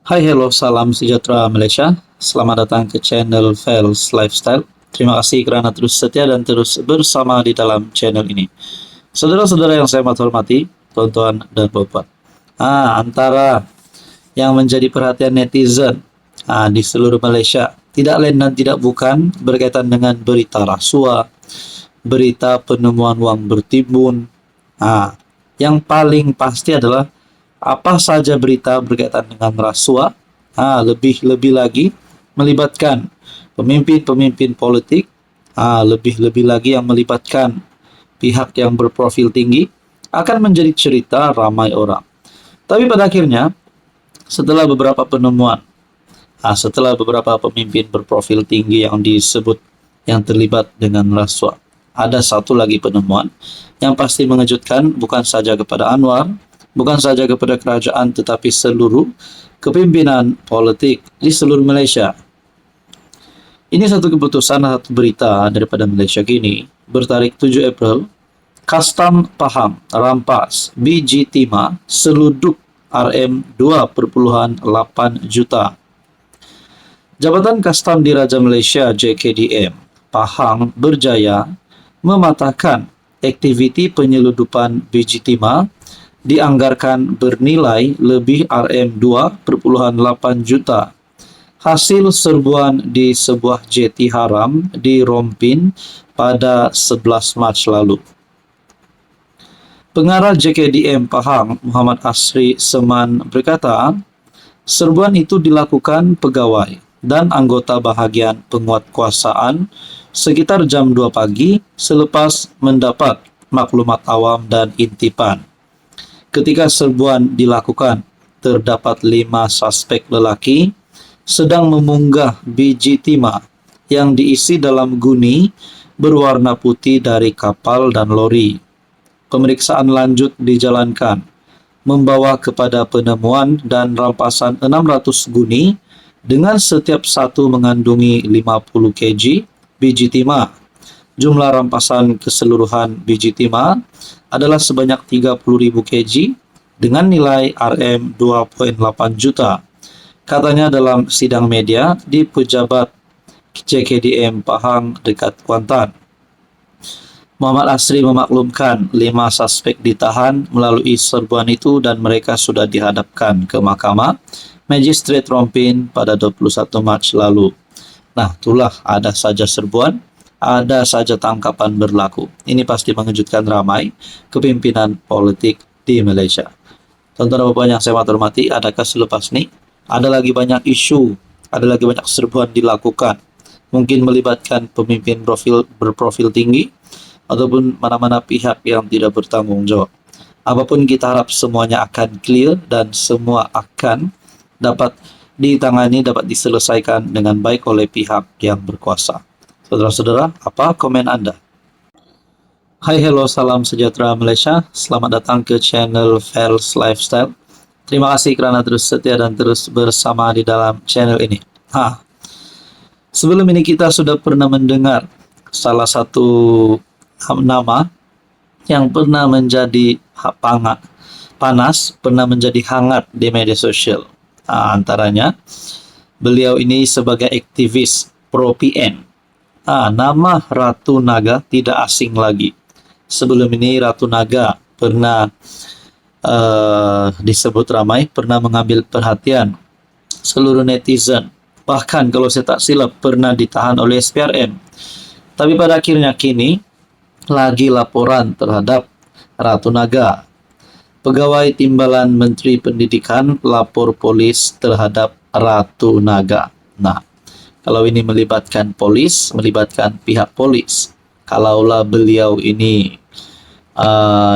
Hai, hello, salam sejahtera Malaysia. Selamat datang ke channel Fels Lifestyle. Terima kasih kerana terus setia dan terus bersama di dalam channel ini. Saudara-saudara yang saya hormati, tuan-tuan dan puan-puan. Antara yang menjadi perhatian netizen di seluruh Malaysia, tidak lain dan tidak bukan berkaitan dengan berita rasuah, berita penemuan wang bertimbun. Yang paling pasti adalah apa saja berita berkaitan dengan rasuah, lebih-lebih lagi melibatkan pemimpin-pemimpin politik, lebih-lebih lagi yang melibatkan pihak yang berprofil tinggi, akan menjadi cerita ramai orang. Tapi pada akhirnya, setelah beberapa penemuan, setelah beberapa pemimpin berprofil tinggi yang disebut yang terlibat dengan rasuah, ada satu lagi penemuan yang pasti mengejutkan, bukan saja kepada Anwar, bukan saja kepada kerajaan, tetapi seluruh kepimpinan politik di seluruh Malaysia. Ini satu keputusan, satu berita daripada Malaysia Kini bertarikh 7 April. Kastam Pahang rampas biji timah seluduk RM2.8 juta. Jabatan Kastam Diraja Malaysia JKDM Pahang berjaya mematahkan aktiviti penyeludupan biji timah dianggarkan bernilai lebih RM2.8 juta. Hasil serbuan di sebuah jeti haram di Rompin pada 11 Mac lalu. Pengarah JKDM Pahang Muhammad Asri Seman berkata, serbuan itu dilakukan pegawai dan anggota bahagian penguatkuasaan sekitar jam 2 pagi selepas mendapat maklumat awam dan intipan. Ketika serbuan dilakukan, terdapat 5 suspek lelaki sedang memunggah biji timah yang diisi dalam guni berwarna putih dari kapal dan lori. Pemeriksaan lanjut dijalankan, membawa kepada penemuan dan rampasan 600 guni dengan setiap satu mengandungi 50 kg biji timah. Jumlah rampasan keseluruhan biji timah adalah sebanyak 30.000 kg dengan nilai RM2.8 juta. Katanya dalam sidang media di pejabat JKDM Pahang dekat Kuantan. Muhammad Asri memaklumkan 5 suspek ditahan melalui serbuan itu dan mereka sudah dihadapkan ke mahkamah Magistrate Rompin pada 21 Mac lalu. Nah, itulah, ada saja serbuan, ada saja tangkapan berlaku. Ini pasti mengejutkan ramai kepimpinan politik di Malaysia. Tuan-tuan dan puan yang saya hormati, adakah selepas ini ada lagi banyak isu, ada lagi banyak serbuan dilakukan, mungkin melibatkan pemimpin berprofil tinggi ataupun mana-mana pihak yang tidak bertanggung jawab. Apapun, kita harap semuanya akan clear dan semua akan dapat ditangani, dapat diselesaikan dengan baik oleh pihak yang berkuasa. Saudara-saudara, apa komen Anda? Hai, hello, salam sejahtera Malaysia. Selamat datang ke channel Fels Lifestyle. Terima kasih kerana terus setia dan terus bersama di dalam channel ini. Sebelum ini kita sudah pernah mendengar salah satu nama yang pernah menjadi panas, pernah menjadi hangat di media sosial. Antaranya, beliau ini sebagai aktivis pro-PN. Nama Ratu Naga tidak asing lagi. Sebelum ini Ratu Naga pernah disebut ramai, pernah mengambil perhatian seluruh netizen. Bahkan kalau saya tak silap pernah ditahan oleh SPRM. Tapi pada akhirnya kini lagi laporan terhadap Ratu Naga. Pegawai Timbalan Menteri Pendidikan lapor polis terhadap Ratu Naga. Nah, kalau ini melibatkan polis, melibatkan pihak polis. Kalaulah beliau ini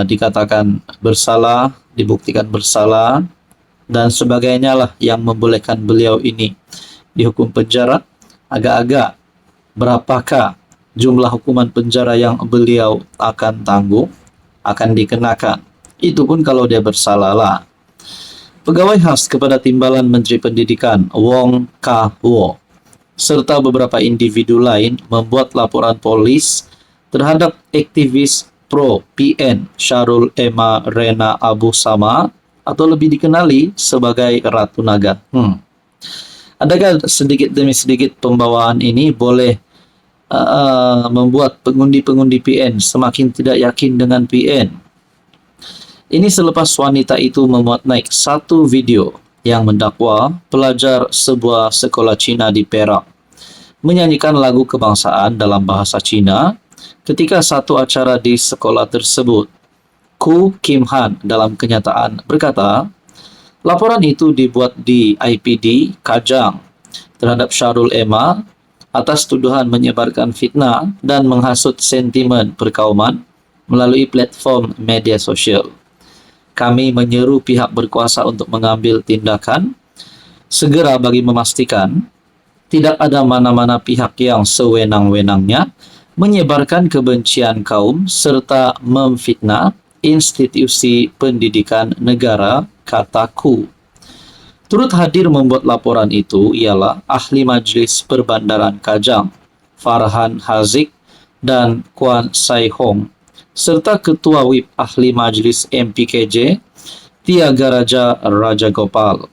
dikatakan bersalah, dibuktikan bersalah, dan sebagainya lah yang membolehkan beliau ini dihukum penjara, agak-agak berapakah jumlah hukuman penjara yang beliau akan tanggung, akan dikenakan. Itu pun kalau dia bersalah lah. Pegawai khas kepada Timbalan Menteri Pendidikan Wong Kah Wo serta beberapa individu lain membuat laporan polis terhadap aktivis pro-PN Syarul Emma Rena Abu Sama atau lebih dikenali sebagai Ratu Naga. Adakah sedikit demi sedikit pembawaan ini boleh membuat pengundi-pengundi PN semakin tidak yakin dengan PN? Ini selepas wanita itu memuat naik satu video yang mendakwa pelajar sebuah sekolah Cina di Perak menyanyikan lagu kebangsaan dalam bahasa Cina ketika satu acara di sekolah tersebut. Ku Kim Han dalam kenyataan berkata, laporan itu dibuat di IPD Kajang terhadap Syarul Ema atas tuduhan menyebarkan fitnah dan menghasut sentimen perkauman melalui platform media sosial. Kami menyeru pihak berkuasa untuk mengambil tindakan segera bagi memastikan tidak ada mana-mana pihak yang sewenang-wenangnya menyebarkan kebencian kaum serta memfitnah institusi pendidikan negara, kataku. Turut hadir membuat laporan itu ialah Ahli Majlis Perbandaran Kajang, Farhan Haziq dan Kwan Sai Hong, serta Ketua WIP Ahli Majlis MPKJ, Tiagaraja Raja Gopal.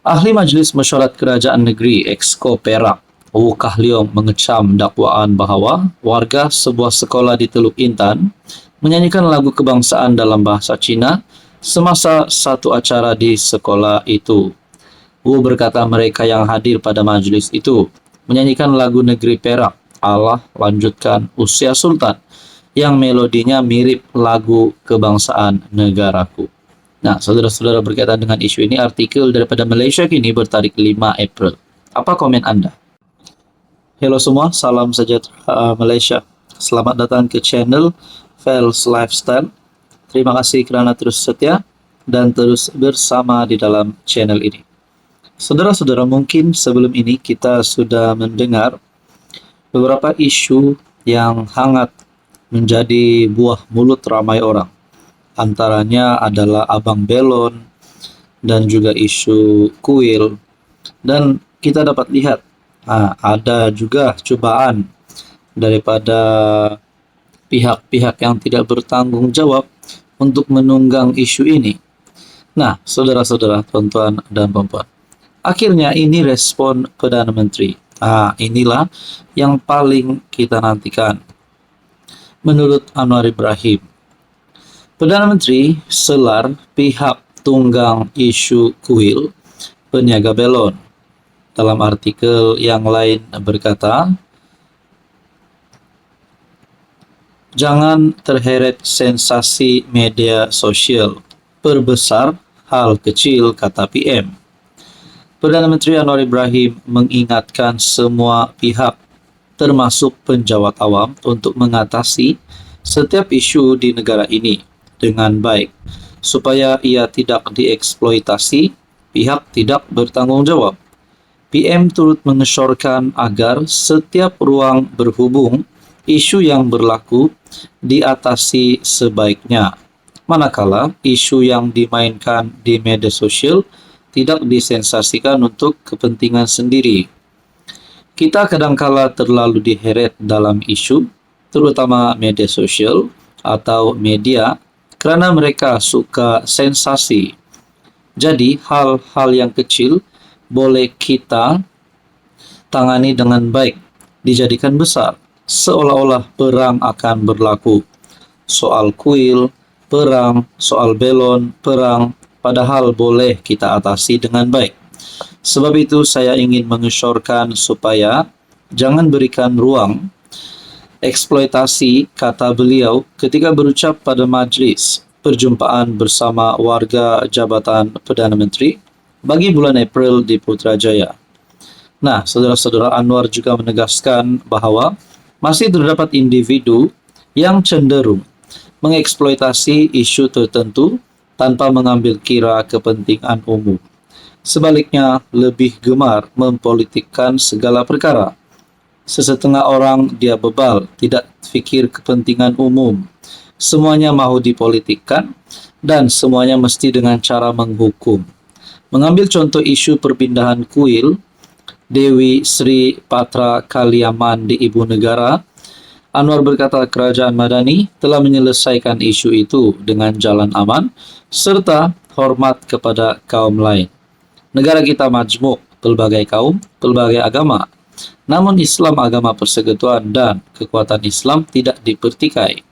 Ahli Majlis Mesyuarat Kerajaan Negeri Exco Perak, Wu Kah Leong mengecam dakwaan bahawa warga sebuah sekolah di Teluk Intan menyanyikan lagu kebangsaan dalam bahasa Cina semasa satu acara di sekolah itu. Wu berkata mereka yang hadir pada majlis itu menyanyikan lagu Negeri Perak, Allah lanjutkan usia Sultan, yang melodinya mirip lagu kebangsaan negaraku. Nah, saudara-saudara, berkaitan dengan isu ini, artikel daripada Malaysia Kini bertarikh 5 April. Apa komen Anda? Hello semua, salam sejahtera Malaysia. Selamat datang ke channel Fels Lifestyle. Terima kasih kerana terus setia dan terus bersama di dalam channel ini. Saudara-saudara, mungkin sebelum ini kita sudah mendengar beberapa isu yang hangat menjadi buah mulut ramai orang. Antaranya adalah Abang Belon dan juga isu kuil. Dan kita dapat lihat ada juga cubaan daripada pihak-pihak yang tidak bertanggung jawab untuk menunggang isu ini. Nah, saudara-saudara, tuan-tuan dan puan-puan, akhirnya ini respon Perdana Menteri. Inilah yang paling kita nantikan. Menurut Anwar Ibrahim, Perdana Menteri selar pihak tunggang isu kuil peniaga belon. Dalam artikel yang lain berkata, jangan terheret sensasi media sosial, perbesar hal kecil, kata PM. Perdana Menteri Anwar Ibrahim mengingatkan semua pihak, termasuk penjawat awam, untuk mengatasi setiap isu di negara ini dengan baik, supaya ia tidak dieksploitasi pihak tidak bertanggung jawab. PM turut mengesyorkan agar setiap ruang berhubung isu yang berlaku diatasi sebaiknya, manakala isu yang dimainkan di media sosial tidak disensasikan untuk kepentingan sendiri. Kita kadangkala terlalu diheret dalam isu, terutama media sosial atau media, kerana mereka suka sensasi. Jadi, hal-hal yang kecil boleh kita tangani dengan baik, dijadikan besar, seolah-olah perang akan berlaku. Soal kuil, perang, soal belon, perang, padahal boleh kita atasi dengan baik. Sebab itu saya ingin mengesyorkan supaya jangan berikan ruang eksploitasi, kata beliau ketika berucap pada majlis perjumpaan bersama warga Jabatan Perdana Menteri bagi bulan April di Putrajaya. Nah, saudara-saudara, Anwar juga menegaskan bahawa masih terdapat individu yang cenderung mengeksploitasi isu tertentu tanpa mengambil kira kepentingan umum. Sebaliknya, lebih gemar mempolitikkan segala perkara. Sesetengah orang dia bebal, tidak fikir kepentingan umum. Semuanya mahu dipolitikkan dan semuanya mesti dengan cara menghukum. Mengambil contoh isu perpindahan kuil Dewi Sri Patra Kaliaman di Ibu Negara, Anwar berkata kerajaan Madani telah menyelesaikan isu itu dengan jalan aman serta hormat kepada kaum lain. Negara kita majmuk, pelbagai kaum, pelbagai agama. Namun Islam agama persekutuan dan kekuatan Islam tidak dipertikai.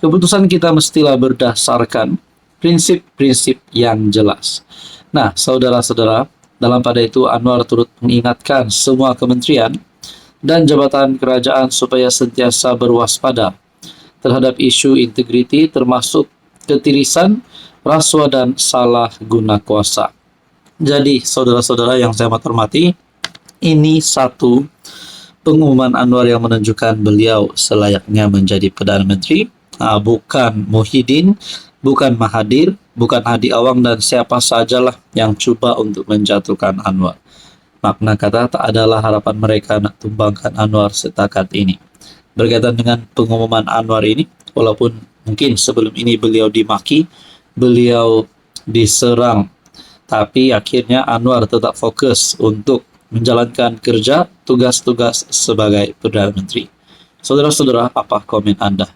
Keputusan kita mestilah berdasarkan prinsip-prinsip yang jelas. Nah, saudara-saudara, dalam pada itu Anwar turut mengingatkan semua kementerian dan jabatan kerajaan supaya sentiasa berwaspada terhadap isu integriti termasuk ketirisan, rasuah dan salah guna kuasa. Jadi, saudara-saudara yang saya hormati, ini satu pengumuman Anwar yang menunjukkan beliau selayaknya menjadi Perdana Menteri, bukan Muhyiddin, bukan Mahathir, bukan Hadi Awang dan siapa sajalah yang coba untuk menjatuhkan Anwar. Makna kata tak adalah harapan mereka nak tumbangkan Anwar setakat ini. Berkaitan dengan pengumuman Anwar ini, walaupun mungkin sebelum ini beliau dimaki, beliau diserang, tapi akhirnya Anwar tetap fokus untuk menjalankan kerja tugas-tugas sebagai Perdana Menteri. Saudara-saudara, apa komen Anda?